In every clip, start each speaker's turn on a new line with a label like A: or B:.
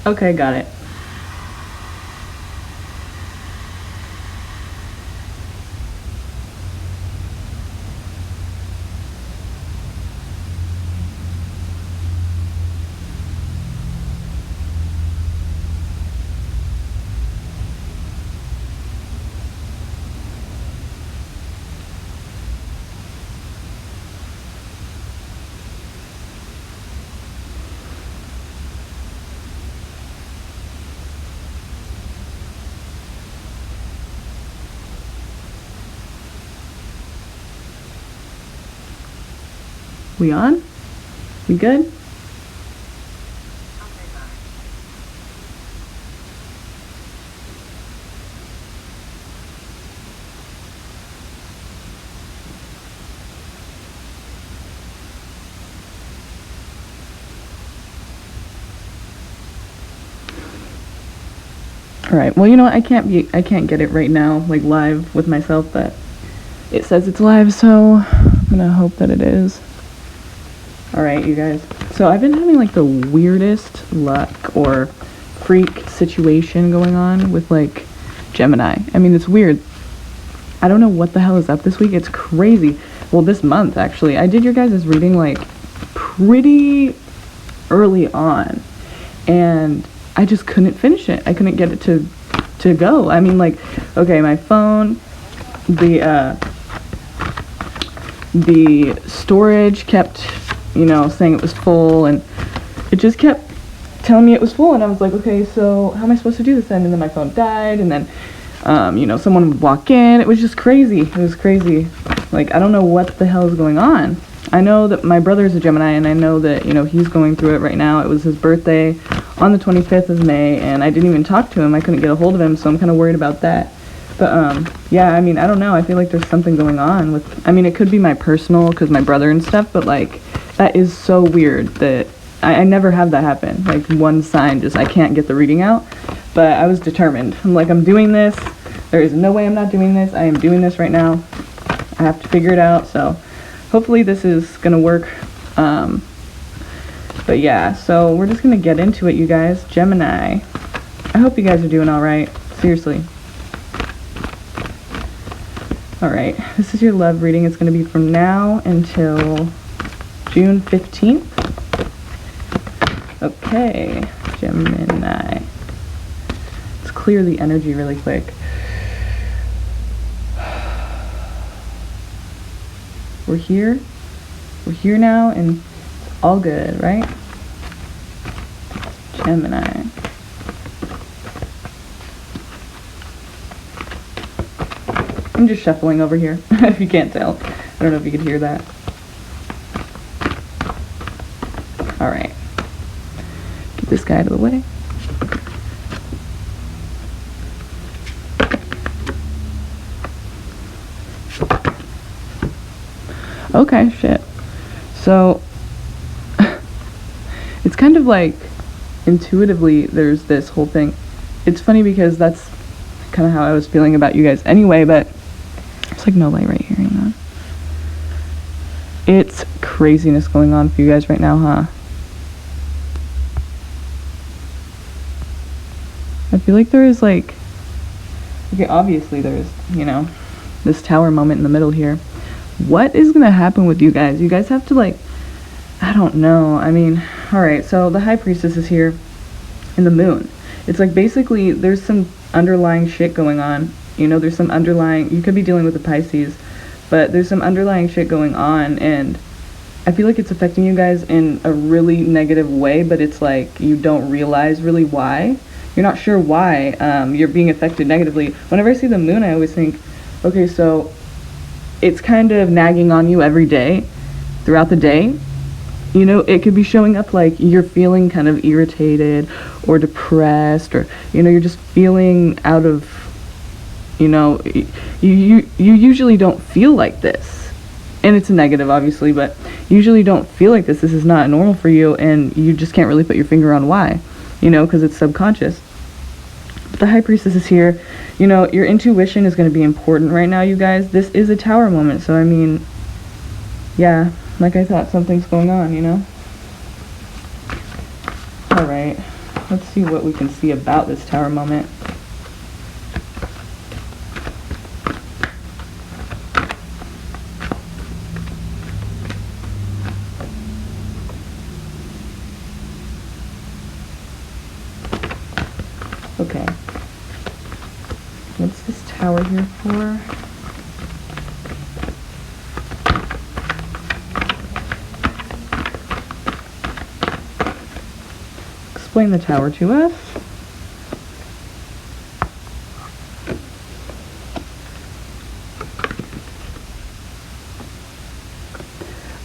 A: Okay, got it. We on? We good? Alright, well, you know what, I can't get it right now, like, live with myself, but it says it's live, so I'm gonna hope that it is. Alright, you guys, so I've been having, like, the weirdest luck or freak situation going on with, like, Gemini. I mean, it's weird. I don't know what the hell is up this week. It's crazy. Well, this month, actually. I did your guys' reading, like, pretty early on, and I just couldn't finish it. I couldn't get it to go. I mean, like, okay, my phone, the storage kept, you know, saying it was full, and it just kept telling me it was full, and I was like, okay, so how am I supposed to do this then? And then my phone died, and then, you know, someone would walk in. It was just crazy. It was crazy. Like, I don't know what the hell is going on. I know that my brother is a Gemini, and I know that, you know, he's going through it right now. It was his birthday on the 25th of May, and I didn't even talk to him. I couldn't get a hold of him, so I'm kind of worried about that. But, yeah, I mean, I don't know. I feel like there's something going on with, I mean, it could be my personal, because my brother and stuff, but, like, that is so weird that I never have that happen. Like, one sign, just, I can't get the reading out. But I was determined. I'm like, I'm doing this. There is no way I'm not doing this. I am doing this right now. I have to figure it out, so hopefully this is gonna work. But yeah, so we're just gonna get into it, you guys. Gemini, I hope you guys are doing all right. Seriously. All right, this is your love reading. It's gonna be from now until June 15th. Okay, Gemini. Let's clear the energy really quick. We're here now, and it's all good, right? Gemini. I'm just shuffling over here, if you can't tell. I don't know if you could hear that. Alright. Get this guy out of the way. Okay, shit. So, it's kind of like, intuitively, there's this whole thing. It's funny because that's kind of how I was feeling about you guys anyway, but there's like no light right here, hang on. It's craziness going on for you guys right now, huh? I feel like there is like, okay, obviously there's, you know, this tower moment in the middle here. What is gonna happen with you guys? You guys have to, like, I don't know. I mean, alright, so the High Priestess is here in the moon. It's like basically there's some underlying shit going on. You know, there's some underlying, you could be dealing with the Pisces, but there's some underlying shit going on, and I feel like it's affecting you guys in a really negative way, but it's like you don't realize really why. You're not sure why you're being affected negatively. Whenever I see the moon, I always think, okay, so it's kind of nagging on you every day, throughout the day. You know, it could be showing up like you're feeling kind of irritated or depressed, or, you know, you're just feeling out of, you know, you usually don't feel like this. And it's a negative, obviously, but you usually don't feel like this. This is not normal for you, and you just can't really put your finger on why, you know, because it's subconscious. But the High Priestess is here. You know, your intuition is going to be important right now, you guys. This is a tower moment, so I mean, yeah, like I thought, something's going on, you know? Alright. let's see what we can see about this Tower moment. Okay. What's this Tower here for? Explain the Tower to us.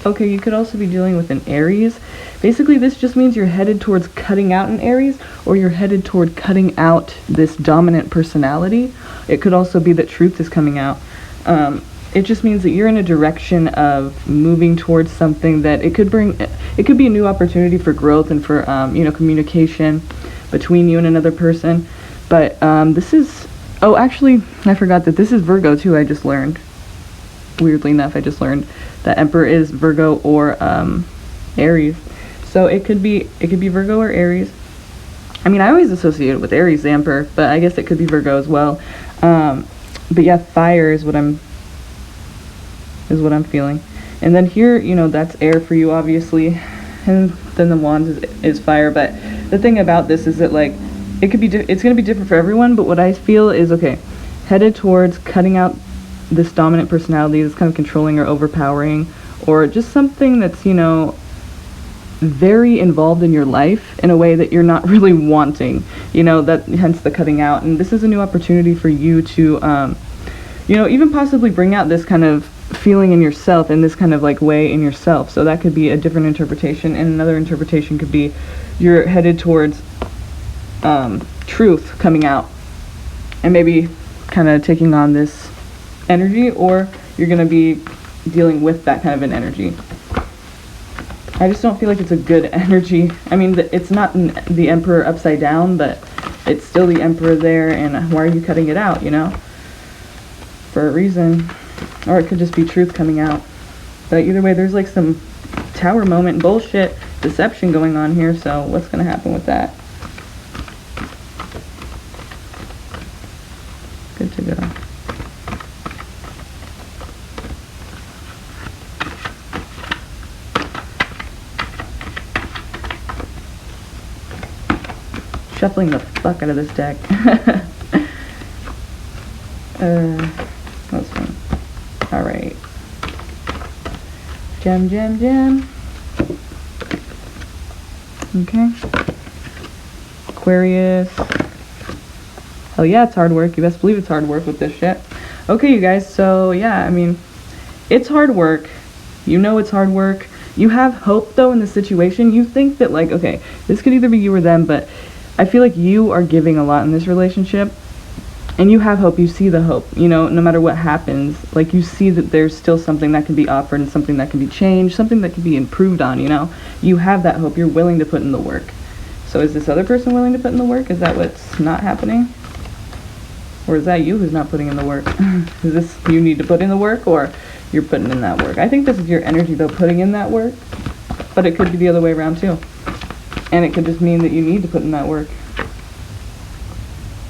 A: Okay, you could also be dealing with an Aries. Basically, this just means you're headed towards cutting out an Aries, or you're headed toward cutting out this dominant personality. It could also be that truth is coming out. It just means that you're in a direction of moving towards something that it could be a new opportunity for growth and for, communication between you and another person. But this is, oh, actually, I forgot that this is Virgo too. I just learned. Weirdly enough, I just learned that Emperor is Virgo or Aries. So it could be Virgo or Aries. I mean, I always associate it with Aries, the Emperor, but I guess it could be Virgo as well. But yeah, fire is what I'm feeling. And then here, that's air for you, obviously, and then the wands is fire. But the thing about this is that, like, it's going to be different for everyone, but what I feel is, okay, headed towards cutting out this dominant personality that's kind of controlling or overpowering, or just something that's, very involved in your life in a way that you're not really wanting, that hence the cutting out. And this is a new opportunity for you to, even possibly bring out this kind of feeling in yourself, in this kind of like way in yourself. So that could be a different interpretation, and another interpretation could be you're headed towards truth coming out and maybe kind of taking on this energy, or you're going to be dealing with that kind of an energy. I just don't feel like it's a good energy. I mean, it's not the Emperor upside down, but it's still the Emperor there, and why are you cutting it out, for a reason. Or it could just be truth coming out. But either way, there's like some Tower moment bullshit deception going on here, so what's going to happen with that? Good to go. Shuffling the fuck out of this deck. That's fun. Alright. Gem. Okay. Aquarius. Hell yeah, it's hard work. You best believe it's hard work with this shit. Okay, you guys, so yeah, I mean, it's hard work. It's hard work. You have hope, though, in this situation. You think that, like, okay, this could either be you or them, but I feel like you are giving a lot in this relationship, and you have hope. You see the hope, no matter what happens. Like, you see that there's still something that can be offered and something that can be changed, something that can be improved on, You have that hope. You're willing to put in the work. So is this other person willing to put in the work? Is that what's not happening? Or is that you who's not putting in the work? Is this you need to put in the work, or you're putting in that work? I think this is your energy, though, putting in that work. But it could be the other way around, too. And it could just mean that you need to put in that work.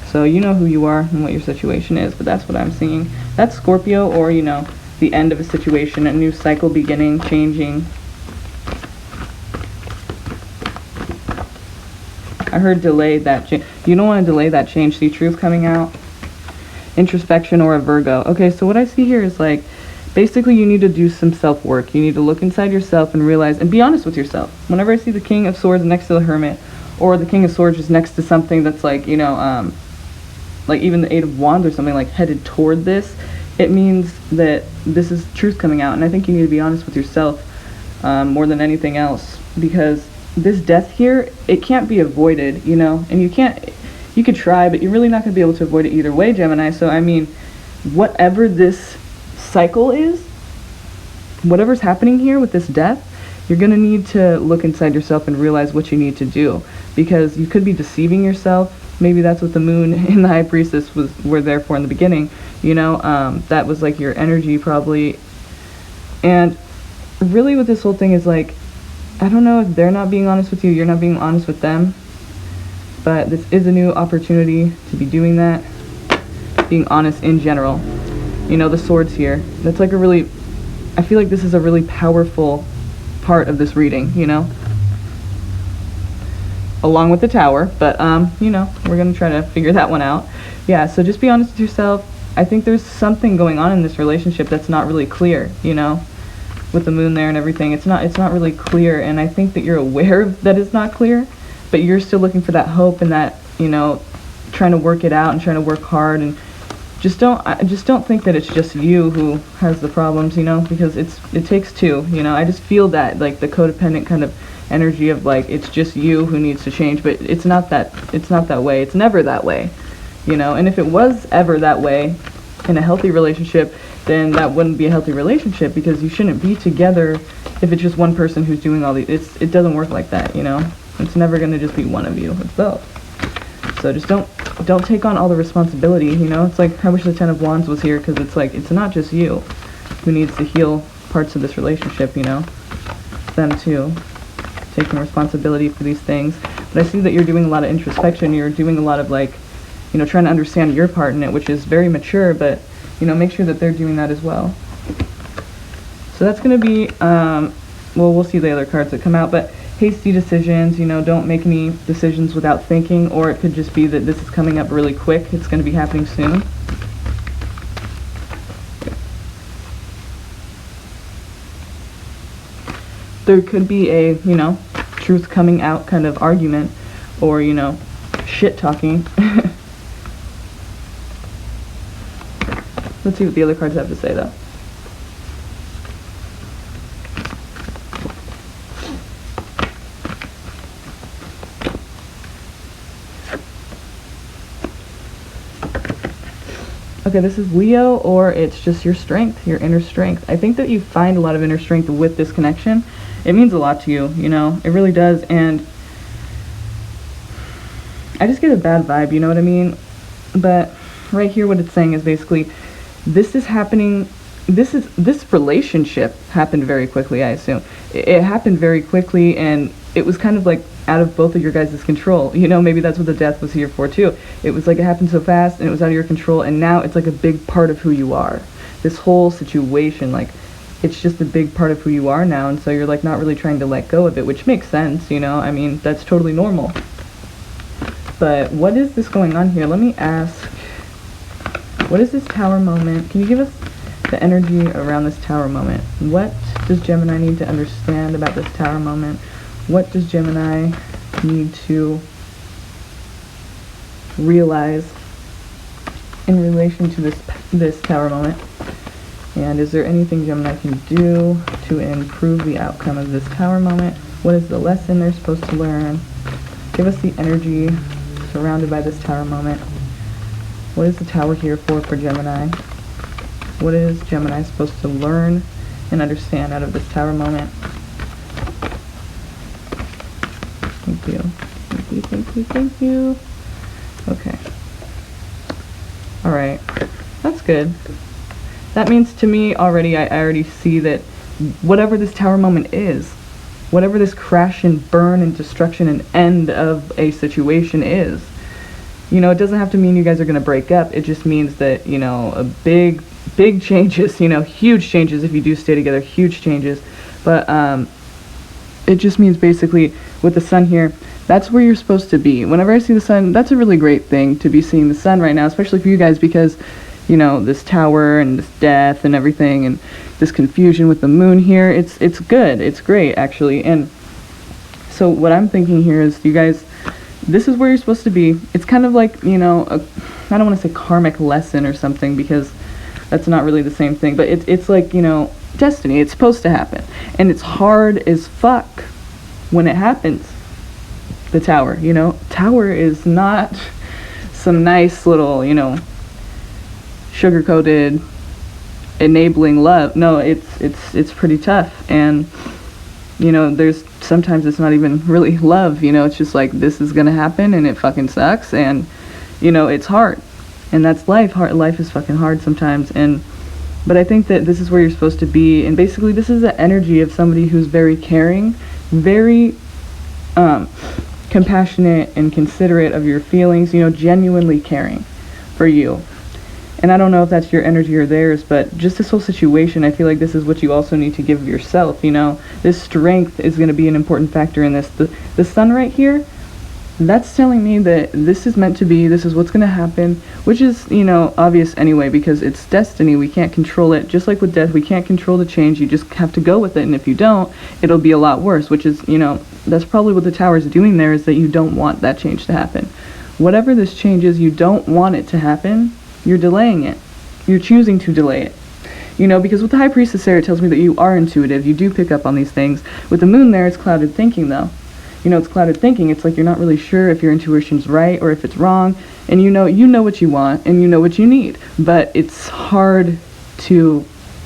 A: So you know who you are and what your situation is, but that's what I'm seeing. That's Scorpio, or, the end of a situation, a new cycle beginning, changing. I heard delay that change. You don't want to delay that change. See truth coming out. Introspection, or a Virgo. Okay, so what I see here is, like, basically you need to do some self-work. You need to look inside yourself and realize, and be honest with yourself. Whenever I see the King of Swords next to the Hermit, or the King of Swords just next to something that's like, like even the Eight of Wands or something, like headed toward this, it means that this is truth coming out. And I think you need to be honest with yourself more than anything else, because this death here, it can't be avoided, and you could try, but you're really not going to be able to avoid it either way, Gemini. So I mean, whatever this cycle is, whatever's happening here with this death, you're going to need to look inside yourself and realize what you need to do, because you could be deceiving yourself. Maybe that's what the Moon and the High Priestess were there for in the beginning, that was like your energy probably. And really what this whole thing is like, I don't know if they're not being honest with you, you're not being honest with them. but this is a new opportunity to be doing that, being honest in general. You know, the swords here, that's like a really, I feel like this is a really powerful part of this reading, you know, along with the tower, but you know, we're gonna try to figure that one out. Yeah, so just be honest with yourself. I think there's something going on in this relationship that's not really clear, you know, with the moon there and everything. It's not really clear, and I think that you're aware that it's not clear, but you're still looking for that hope and that, you know, trying to work it out and trying to work hard. And just don't think that it's just you who has the problems, you know, because it takes two, you know. I just feel that, like, the codependent kind of energy of, like, it's just you who needs to change, but it's not that way. It's never that way, you know. And if it was ever that way in a healthy relationship, then that wouldn't be a healthy relationship, because you shouldn't be together if it's just one person who's doing all these. It doesn't work like that, you know. It's never going to just be one of you. It's both. So just don't take on all the responsibility, you know. It's like, I wish the Ten of Wands was here, because it's like, it's not just you who needs to heal parts of this relationship, you know. It's them too, taking responsibility for these things. But I see that you're doing a lot of introspection. You're doing a lot of, like, you know, trying to understand your part in it, which is very mature, but, you know, make sure that they're doing that as well. So that's going to be, well, we'll see the other cards that come out, but hasty decisions, you know, don't make any decisions without thinking, or it could just be that this is coming up really quick. It's going to be happening soon. There could be a, you know, truth coming out kind of argument, or, you know, shit talking. Let's see what the other cards have to say, though. Okay, this is Leo, or it's just your strength, your inner strength. I think that you find a lot of inner strength with this connection. It means a lot to you, you know, it really does. And I just get a bad vibe, you know what I mean? But right here, what it's saying is basically, this is happening, this relationship happened very quickly, I assume. It happened very quickly, and it was kind of like out of both of your guys' control. You know, maybe that's what the death was here for too. It was like it happened so fast and it was out of your control, and now it's like a big part of who you are. This whole situation, like, it's just a big part of who you are now, and so you're like not really trying to let go of it, which makes sense, you know. I mean, that's totally normal. But what is this going on here? Let me ask, what is this tower moment? Can you give us the energy around this tower moment? What does Gemini need to understand about this tower moment? What does Gemini need to realize in relation to this tower moment? And is there anything Gemini can do to improve the outcome of this tower moment? What is the lesson they're supposed to learn? Give us the energy surrounded by this tower moment. What is the tower here for Gemini? What is Gemini supposed to learn and understand out of this tower moment? Thank you. Thank you, thank you, thank you. Okay. Alright. That's good. That means to me already, I already see that whatever this tower moment is, whatever this crash and burn and destruction and end of a situation is, you know, it doesn't have to mean you guys are going to break up. It just means that, you know, a big changes, you know, huge changes if you do stay together, huge changes. But it just means basically with the sun here, that's where you're supposed to be. Whenever I see the sun, that's a really great thing to be seeing the sun right now, especially for you guys, because, you know, this tower and this death and everything and this confusion with the moon here, it's good. It's great, actually. And so what I'm thinking here is, you guys, this is where you're supposed to be. It's kind of like, you know, I don't want to say karmic lesson or something, because that's not really the same thing, but it's like, you know, destiny. It's supposed to happen. And it's hard as fuck when it happens. The tower, you know, tower is not some nice little, you know, sugar-coated enabling love. No, it's pretty tough. And, you know, there's sometimes it's not even really love, you know, it's just like, this is gonna happen and it fucking sucks, and, you know, it's hard. And that's life. Life is fucking hard sometimes. But I think that this is where you're supposed to be. And basically, this is the energy of somebody who's very caring, very compassionate and considerate of your feelings, you know, genuinely caring for you. And I don't know if that's your energy or theirs, but just this whole situation, I feel like this is what you also need to give yourself, you know. This strength is going to be an important factor in this. The sun right here, that's telling me that this is meant to be, this is what's going to happen, which is, you know, obvious anyway, because it's destiny. We can't control it. Just like with death, we can't control the change. You just have to go with it, and if you don't, it'll be a lot worse, which is, you know, that's probably what the tower is doing there, is that you don't want that change to happen. Whatever this change is, you don't want it to happen. You're delaying it. You're choosing to delay it. You know, because with the High Priestess there, it tells me that you are intuitive. You do pick up on these things. With the moon there, it's clouded thinking, though. You know, it's clouded thinking. It's like you're not really sure if your intuition's right or if it's wrong. And you know what you want and you know what you need. But it's hard to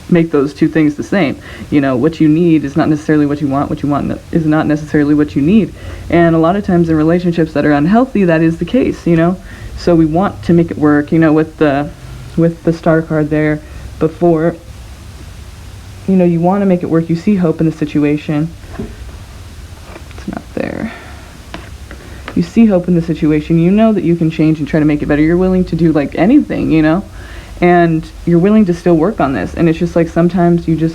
A: make those two things the same. You know, what you need is not necessarily what you want is not necessarily what you need. And a lot of times in relationships that are unhealthy, that is the case, you know. So we want to make it work, you know, with the star card there before, you know, you want to make it work. You see hope in the situation. It's not there. You see hope in the situation. You know that you can change and try to make it better. You're willing to do like anything, you know, and you're willing to still work on this. And it's just like sometimes it's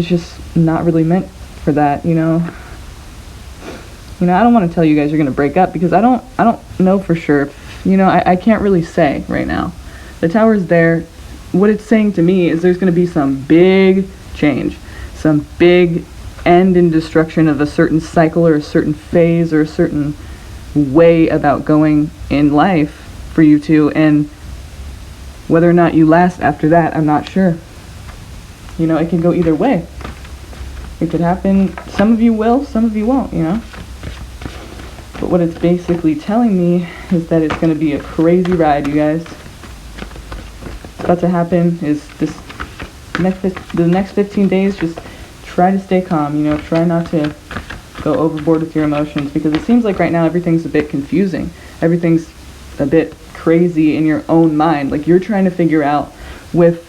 A: just not really meant for that, you know. You know, I don't want to tell you guys you're going to break up because I don't know for sure. You know, I can't really say right now. The tower's there. What it's saying to me is there's going to be some big change, some big end and destruction of a certain cycle or a certain phase or a certain way about going in life for you two, and whether or not you last after that, I'm not sure. You know, it can go either way. It could happen. Some of you will, some of you won't, you know. But what it's basically telling me is that it's going to be a crazy ride, you guys. What's about to happen is the next 15 days, just try to stay calm, you know, try not to go overboard with your emotions, because it seems like right now everything's a bit confusing. Everything's a bit crazy in your own mind. Like you're trying to figure out with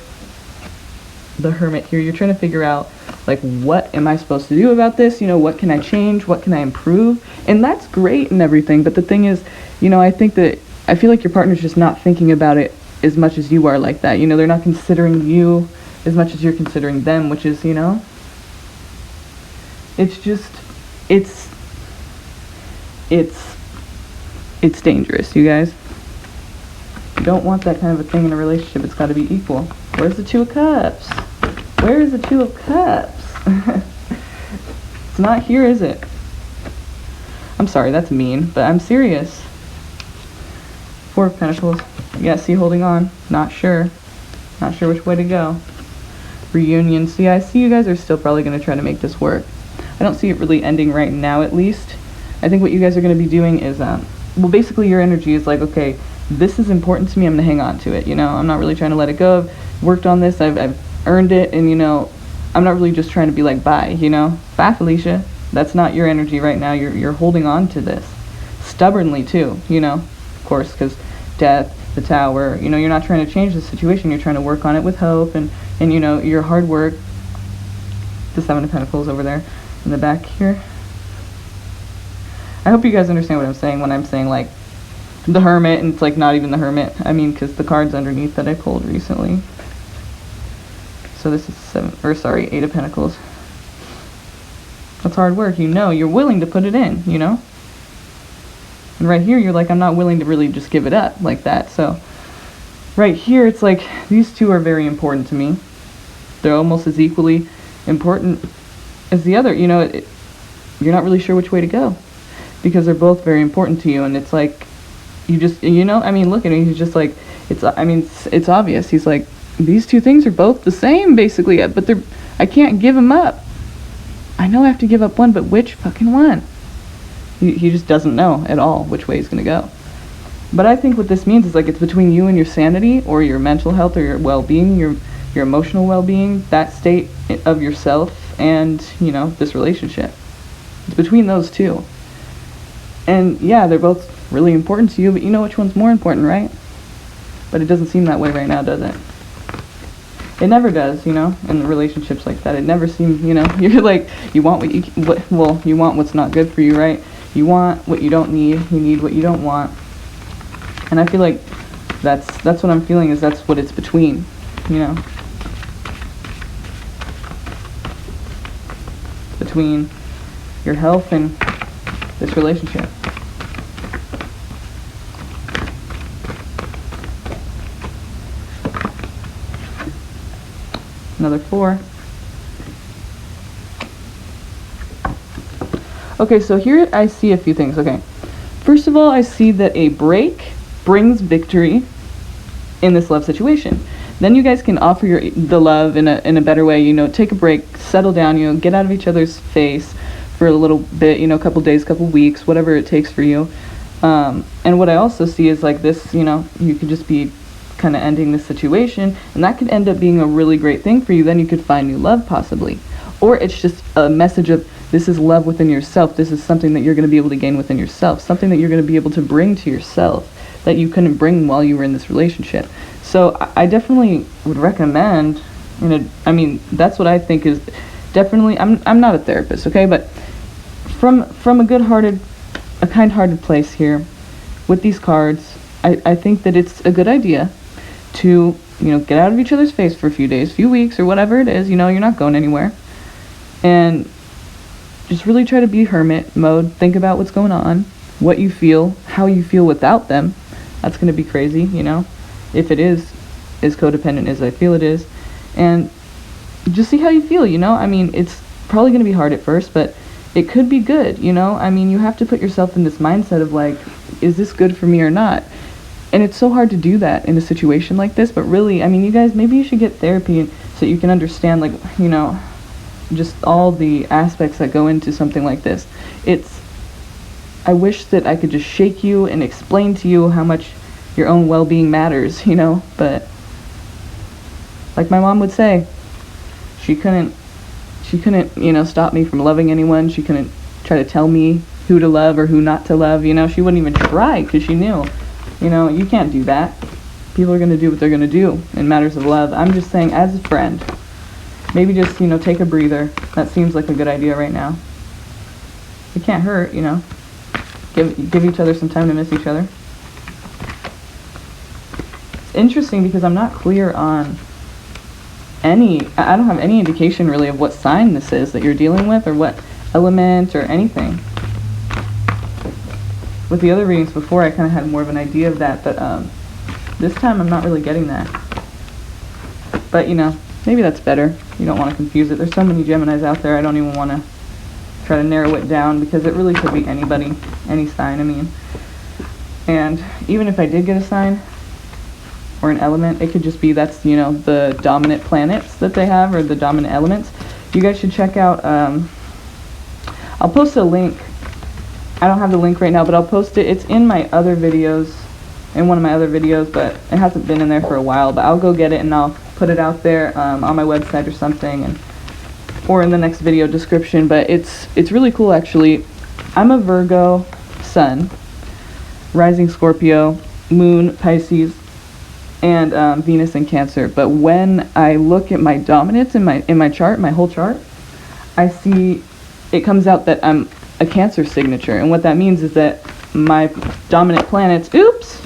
A: the Hermit here, you're trying to figure out like, what am I supposed to do about this? You know, what can I change? What can I improve? And that's great and everything. But the thing is, you know, I feel like your partner's just not thinking about it as much as you are like that. You know, they're not considering you as much as you're considering them, which is, you know, it's just, it's dangerous, you guys. You don't want that kind of a thing in a relationship. It's got to be equal. Where's the Two of Cups? Where is the Two of Cups? It's not here, is it? I'm sorry, that's mean, but I'm serious. Four of Pentacles. Yeah, see, holding on. Not sure. Not sure which way to go. Reunion. See, I see you guys are still probably going to try to make this work. I don't see it really ending right now, at least. I think what you guys are going to be doing is, well, basically your energy is like, okay, this is important to me, I'm going to hang on to it, you know? I'm not really trying to let it go. I've worked on this, I've earned it, and, you know, I'm not really just trying to be like, bye, you know? Bye, Felicia. That's not your energy right now. You're holding on to this. Stubbornly, too, you know? Of course, because death, the tower, you know, you're not trying to change the situation. You're trying to work on it with hope and you know, your hard work. The Seven of Pentacles over there in the back here. I hope you guys understand what I'm saying when I'm saying, like, the Hermit, and it's, like, not even the Hermit. I mean, because the cards underneath that I pulled recently. So this is Eight of Pentacles. That's hard work, you know. You're willing to put it in, you know? And right here, you're like, I'm not willing to really just give it up like that. So right here, it's like, these two are very important to me. They're almost as equally important as the other. You know, you're not really sure which way to go because they're both very important to you. And it's like, you just, you know, I mean, look at him. He's just like, it's obvious. He's like, these two things are both the same, basically, but I can't give them up. I know I have to give up one, but which fucking one? He just doesn't know at all which way he's going to go. But I think what this means is, like, it's between you and your sanity or your mental health or your well-being, your emotional well-being, that state of yourself and, you know, this relationship. It's between those two. And, yeah, they're both really important to you, but you know which one's more important, right? But it doesn't seem that way right now, does it? It never does, you know, in relationships like that. It never seems, you know, you're like, you want you want what's not good for you, right? You want what you don't need, you need what you don't want. And I feel like that's what I'm feeling, is that's what it's between, you know. Between your health and this relationship. Another 4. Okay, so here I see a few things. Okay, first of all, I see that a break brings victory in this love situation. Then you guys can offer the love in a better way, you know, take a break, settle down, you know, get out of each other's face for a little bit, you know, a couple days, couple weeks, whatever it takes for you. And what I also see is like this, you know, you could just be kind of ending the situation, and that could end up being a really great thing for you. Then you could find new love possibly. Or it's just a message of, this is love within yourself. This is something that you're going to be able to gain within yourself, something that you're going to be able to bring to yourself that you couldn't bring while you were in this relationship. So I definitely would recommend, I mean, that's what I think is definitely, I'm not a therapist, okay, but from a kind-hearted place here with these cards, I think that it's a good idea to, you know, get out of each other's face for a few days, few weeks, or whatever it is, you know, you're not going anywhere, and just really try to be hermit mode. Think about what's going on, what you feel, how you feel without them. That's going to be crazy, you know, if it is as codependent as I feel it is, and just see how you feel, you know. I mean, it's probably going to be hard at first, but it could be good, you know. I mean, you have to put yourself in this mindset of like, is this good for me or not? And it's so hard to do that in a situation like this, but really, I mean, you guys, maybe you should get therapy so you can understand, like, you know, just all the aspects that go into something like this. I wish that I could just shake you and explain to you how much your own well-being matters, you know, but like my mom would say, she couldn't, you know, stop me from loving anyone. She couldn't try to tell me who to love or who not to love, you know. She wouldn't even try, because she knew, you know, you can't do that. People are going to do what they're going to do in matters of love. I'm just saying, as a friend, maybe just, you know, take a breather. That seems like a good idea right now. It can't hurt, you know. Give each other some time to miss each other. It's interesting because I'm not clear on I don't have any indication really of what sign this is that you're dealing with, or what element or anything. With the other readings before, I kind of had more of an idea of that, but this time I'm not really getting that. But, you know, maybe that's better. You don't want to confuse it. There's so many Geminis out there, I don't even want to try to narrow it down, because it really could be anybody, any sign, I mean. And even if I did get a sign or an element, it could just be that's, you know, the dominant planets that they have, or the dominant elements. You guys should check out, I'll post a link. I don't have the link right now, but I'll post it. It's in my other videos, in one of my other videos, but it hasn't been in there for a while. But I'll go get it and I'll put it out there on my website or something, or in the next video description. But it's really cool, actually. I'm a Virgo sun, rising Scorpio, moon Pisces, and Venus in Cancer. But when I look at my dominance in my chart, my whole chart, I see it comes out that I'm a Cancer signature, and what that means is that my dominant planets, oops,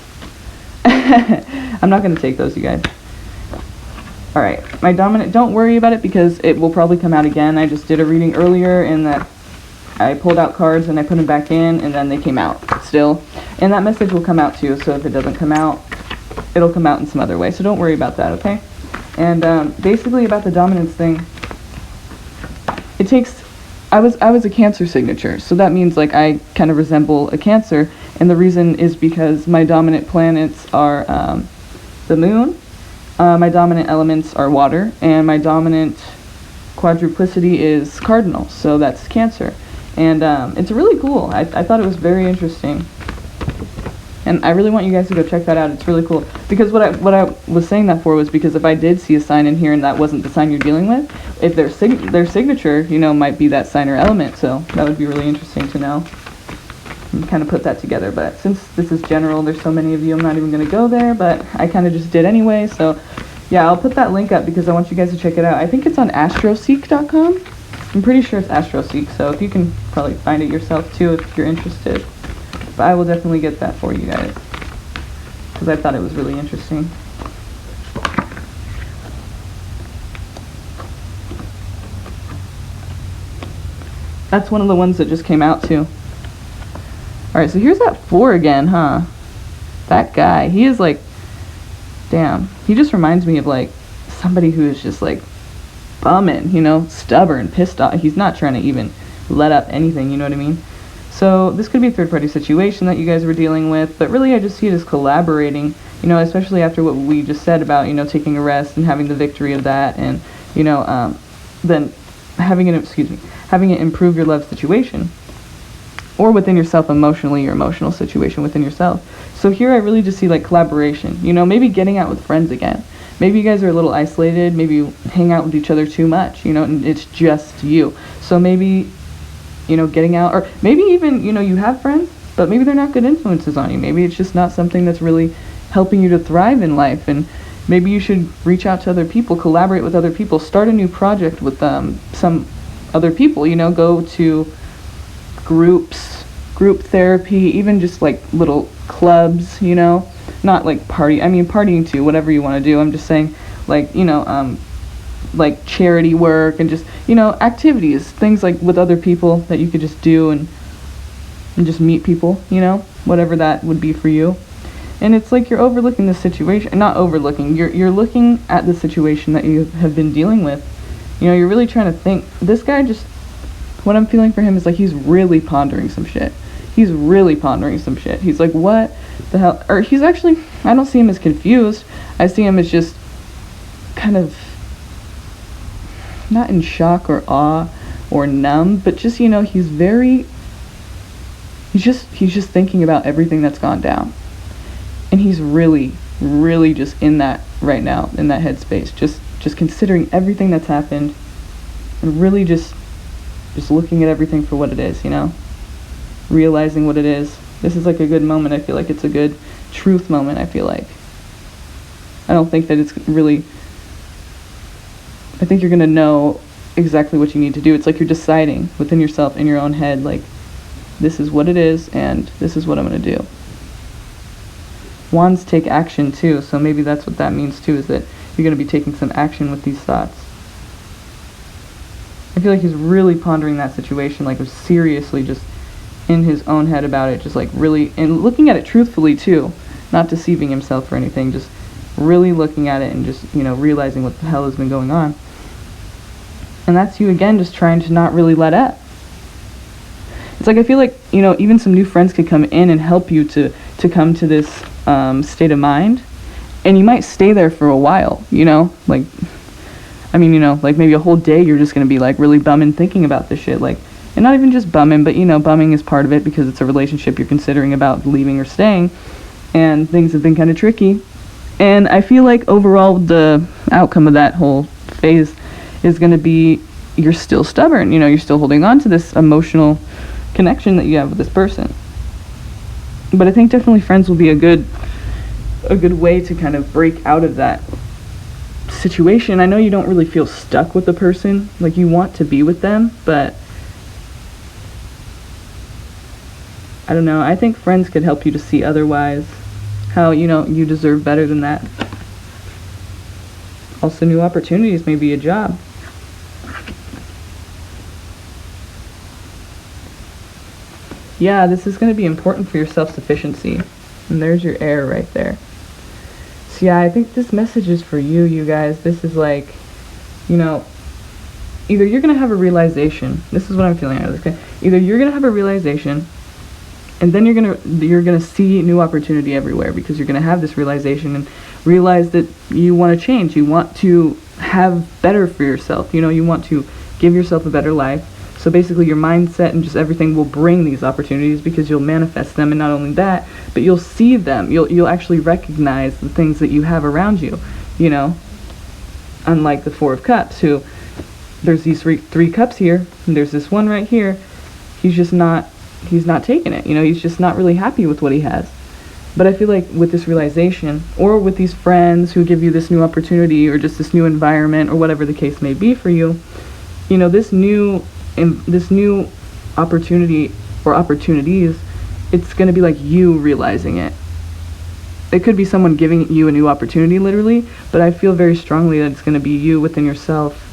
A: I'm not going to take those, you guys. Alright, my dominant, don't worry about it, because it will probably come out again. I just did a reading earlier in that I pulled out cards and I put them back in, and then they came out still. And that message will come out too, so if it doesn't come out, it'll come out in some other way. So don't worry about that, okay? And basically about the dominance thing, it takes, I was a Cancer signature, so that means like I kind of resemble a Cancer, and the reason is because my dominant planets are the moon, my dominant elements are water, and my dominant quadruplicity is cardinal, so that's Cancer. And it's really cool. I thought it was very interesting, and I really want you guys to go check that out. It's really cool, because what I was saying that for was because if I did see a sign in here and that wasn't the sign you're dealing with, if their signature, you know, might be that sign or element, so that would be really interesting to know and kind of put that together. But since this is general, there's so many of you, I'm not even going to go there, but I kind of just did anyway. So Yeah, I'll put that link up because I want you guys to check it out. I think it's on astroseek.com. I'm pretty sure it's Astroseek, so if you can probably find it yourself too if you're interested. But I will definitely get that for you guys because I thought it was really interesting. That's one of the ones that just came out too. Alright, so here's that 4 again, huh? That guy, he is like, damn, he just reminds me of like somebody who is just like bumming, you know, stubborn, pissed off. He's not trying to even let up anything, you know what I mean? So this could be a third-party situation that you guys were dealing with, but really I just see it as collaborating, you know, especially after what we just said about, you know, taking a rest and having the victory of that, and, you know, then having it improve your love situation, or within yourself emotionally, your emotional situation within yourself. So here I really just see like collaboration, you know, maybe getting out with friends again. Maybe you guys are a little isolated, maybe you hang out with each other too much, you know, and it's just you. So maybe, you know, getting out, or maybe even, you know, you have friends, but maybe they're not good influences on you. Maybe it's just not something that's really helping you to thrive in life, and maybe you should reach out to other people, collaborate with other people, start a new project with some other people, you know, go to groups, group therapy, even just like little clubs, you know, not like partying too, whatever you want to do. I'm just saying, like, you know, like charity work and just, you know, activities, things like with other people that you could just do and just meet people, you know, whatever that would be for you. And it's like you're overlooking the situation, not overlooking, you're looking at the situation that you have been dealing with. You know, you're really trying to think, this guy just, what I'm feeling for him is like he's really pondering some shit. He's really pondering some shit. He's like, what the hell? Or he's actually, I don't see him as confused. I see him as just kind of not in shock or awe or numb, but just, you know, he's just thinking about everything that's gone down. And he's really, really just in that right now, in that headspace, just considering everything that's happened and really just looking at everything for what it is, you know, realizing what it is. This is like a good moment. I feel like it's a good truth moment. I feel like I don't think that it's really, I think you're gonna know exactly what you need to do. It's like you're deciding within yourself, in your own head, like, this is what it is and this is what I'm gonna do. Wands take action too, so maybe that's what that means too, is that you're going to be taking some action with these thoughts. I feel like he's really pondering that situation, like seriously just in his own head about it, just like really, and looking at it truthfully too, not deceiving himself or anything, just really looking at it and just, you know, realizing what the hell has been going on. And that's you again, just trying to not really let up. It's like I feel like, you know, even some new friends could come in and help you to come to this state of mind, and you might stay there for a while, you know, like, I mean, you know, like maybe a whole day you're just going to be like really bumming thinking about this shit, like, and not even just bumming, but, you know, bumming is part of it because it's a relationship you're considering about leaving or staying, and things have been kind of tricky. And I feel like overall the outcome of that whole phase is going to be you're still stubborn, you know, you're still holding on to this emotional connection that you have with this person. But I think definitely friends will be a good way to kind of break out of that situation. I know you don't really feel stuck with the person, like you want to be with them, but I don't know, I think friends could help you to see otherwise, how, you know, you deserve better than that. Also new opportunities, maybe a job. Yeah, this is going to be important for your self-sufficiency. And there's your air right there. So yeah, I think this message is for you, you guys. This is like, you know, either you're going to have a realization. This is what I'm feeling out of this. Either you're going to have a realization, and then you're going to see new opportunity everywhere, because you're going to have this realization and realize that you want to change. You want to have better for yourself. You know, you want to give yourself a better life. So basically your mindset and just everything will bring these opportunities because you'll manifest them, and not only that, but you'll see them. You'll actually recognize the things that you have around you, you know. Unlike the Four of Cups, who there's these three cups here, and there's this one right here. He's not taking it, you know, he's just not really happy with what he has. But I feel like with this realization, or with these friends who give you this new opportunity, or just this new environment, or whatever the case may be for you, you know, this new opportunity or opportunities, it's going to be like you realizing it. It could be someone giving you a new opportunity, literally, but I feel very strongly that it's going to be you within yourself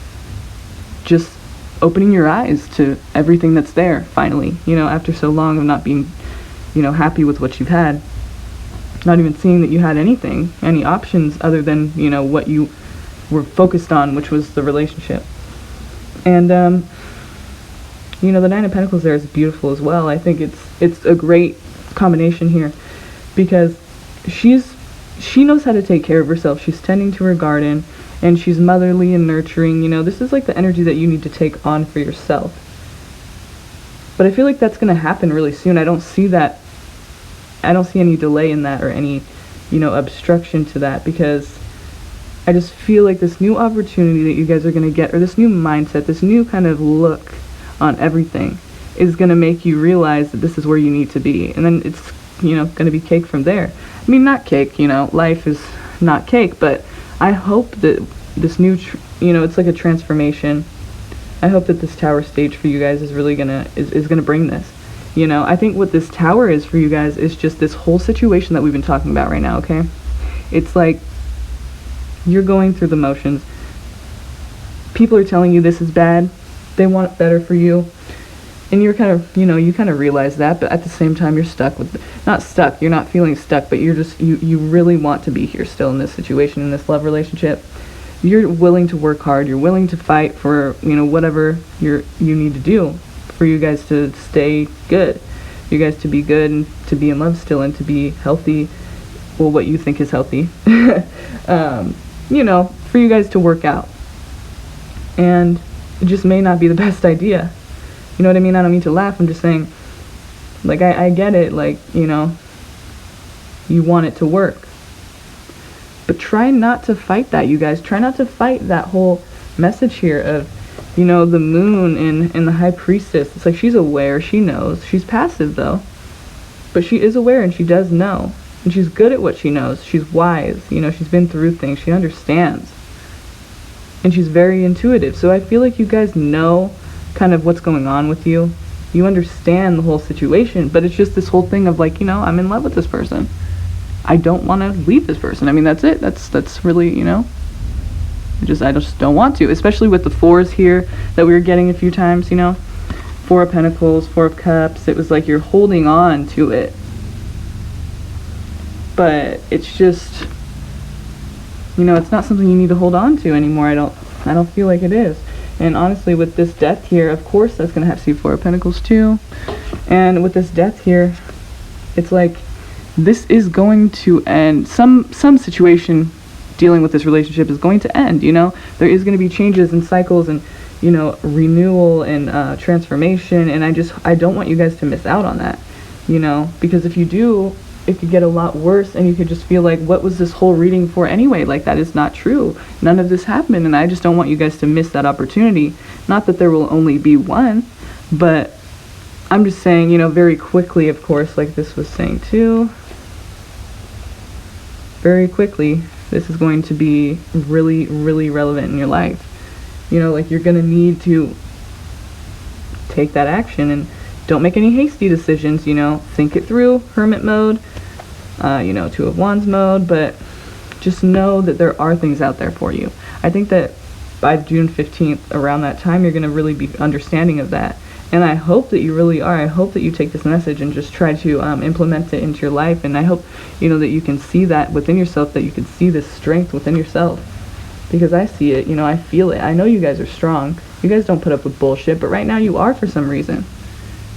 A: just opening your eyes to everything that's there, finally, you know, after so long of not being, you know, happy with what you've had, not even seeing that you had anything, any options other than, you know, what you were focused on, which was the relationship. And, you know, the Nine of Pentacles there is beautiful as well. I think it's a great combination here, because she knows how to take care of herself. She's tending to her garden, and she's motherly and nurturing. You know, this is like the energy that you need to take on for yourself. But I feel like that's going to happen really soon. I don't see any delay in that, or any, you know, obstruction to that, because I just feel like this new opportunity that you guys are going to get, or this new mindset, this new kind of look on everything, is going to make you realize that this is where you need to be. And then it's, you know, going to be cake from there. I mean, not cake, you know, life is not cake, but I hope that this new, you know, it's like a transformation. I hope that this tower stage for you guys is really gonna bring this. You know, I think what this tower is for you guys is just this whole situation that we've been talking about right now, okay? It's like you're going through the motions. People are telling you this is bad. They want better for you. And you're kind of, you know, you kind of realize that, but at the same time you're stuck with, not stuck, you're not feeling stuck, but you're just, you really want to be here still in this situation, in this love relationship. You're willing to work hard, you're willing to fight for, you know, whatever you need to do for you guys to stay good, you guys to be good and to be in love still, and to be healthy, well, what you think is healthy, you know, for you guys to work out. And it just may not be the best idea. You know what I mean? I don't mean to laugh. I'm just saying, like, I get it. Like, you know, you want it to work. But try not to fight that, you guys. Try not to fight that whole message here of, you know, the moon and the high priestess. It's like she's aware. She knows. She's passive, though. But she is aware, and she does know. And she's good at what she knows. She's wise. You know, she's been through things. She understands. And she's very intuitive. So I feel like you guys know kind of what's going on with you. You understand the whole situation, but it's just this whole thing of like, you know, I'm in love with this person. I don't want to leave this person. I mean, that's it. That's really, you know, I just don't want to, especially with the fours here that we were getting a few times, you know. Four of Pentacles, Four of Cups. It was like you're holding on to it. But it's just, you know, it's not something you need to hold on to anymore. I don't feel like it is. And honestly, with this death here, of course, that's going to have to see Four of Pentacles too. And with this death here, it's like this is going to end. Some situation dealing with this relationship is going to end, you know. There is going to be changes and cycles and, you know, renewal and transformation. And I don't want you guys to miss out on that, you know. Because if you do, it could get a lot worse, and you could just feel like, what was this whole reading for anyway? Like, that is not true. None of this happened, and I just don't want you guys to miss that opportunity. Not that there will only be one, but I'm just saying, you know, very quickly, of course, like this was saying too, very quickly, this is going to be really, really relevant in your life. You know, like, you're going to need to take that action, and don't make any hasty decisions, you know. Think it through, hermit mode, you know, Two of Wands mode, but just know that there are things out there for you. I think that by June 15th, around that time, you're going to really be understanding of that. And I hope that you really are. I hope that you take this message and just try to implement it into your life. And I hope, you know, that you can see that within yourself, that you can see this strength within yourself. Because I see it, you know, I feel it. I know you guys are strong. You guys don't put up with bullshit, but right now you are for some reason.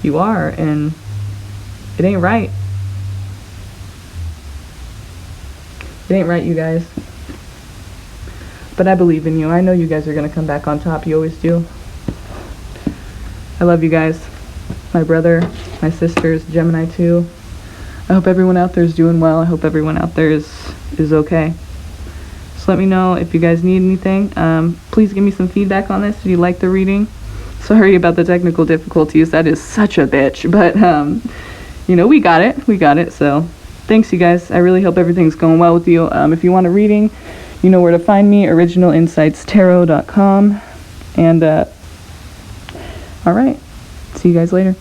A: You are, and it ain't right. It ain't right, you guys. But I believe in you. I know you guys are going to come back on top. You always do. I love you guys. My brother, my sisters, Gemini too. I hope everyone out there is doing well. I hope everyone out there is okay. Just let me know if you guys need anything. Please give me some feedback on this. Did you like the reading? Sorry about the technical difficulties. That is such a bitch. But, you know, we got it. So thanks, you guys. I really hope everything's going well with you. If you want a reading, you know where to find me, originalinsightstarot.com. And, all right. See you guys later.